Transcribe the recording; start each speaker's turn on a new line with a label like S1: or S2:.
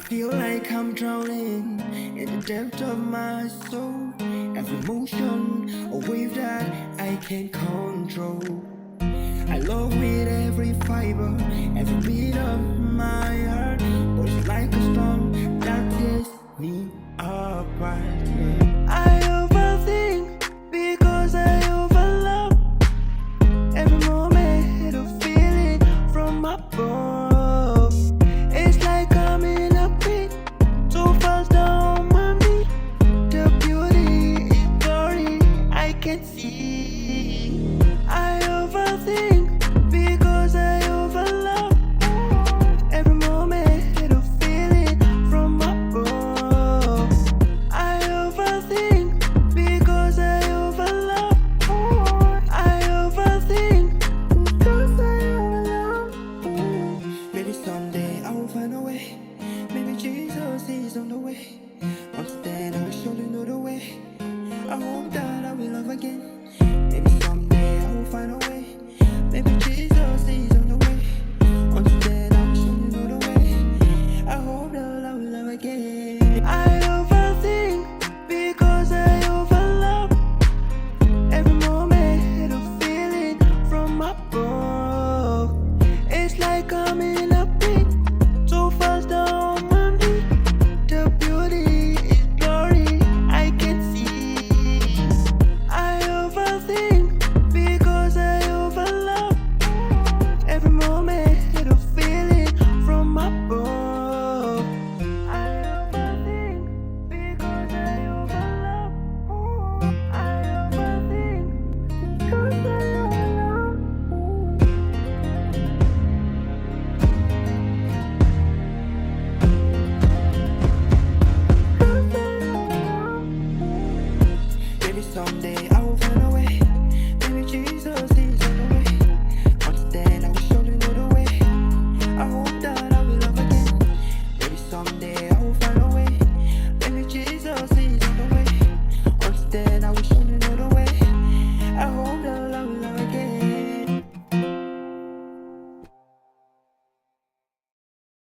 S1: feel like I'm drowning in the depth of my soul. Every motion, a wave that I can't control. I love with every fiber, every beat of my heart. But it's like a storm that tears me apart. I overthink because I overlove. Every moment of feeling from above. It's like I'm in a pit, too fast down my beat. The beauty is blurry, I can't see. I overthink because I overlove. Every moment of feeling from above. I overthink because I overlove. I overthink because I overlove. Maybe someday I will find a way. Maybe Jesus is on the way. Instead I will surely know the way. I hope that I will love again. Maybe someday I will find a way. Maybe Jesus is on the way. Instead I will surely know the way. I hope that I will love again. I overthink because I overlove. Every moment of feeling from above. It's like I'm in a pit, too fast down my beat. The beauty is blurry, I can't see. I overthink because I overlove. Every moment of feeling from above. I overthink because I overlove. I overthink because I overlove. Maybe someday I will find a way. Maybe Jesus is on the way. Instead I will surely know the way. I hope that I will love again. Maybe someday I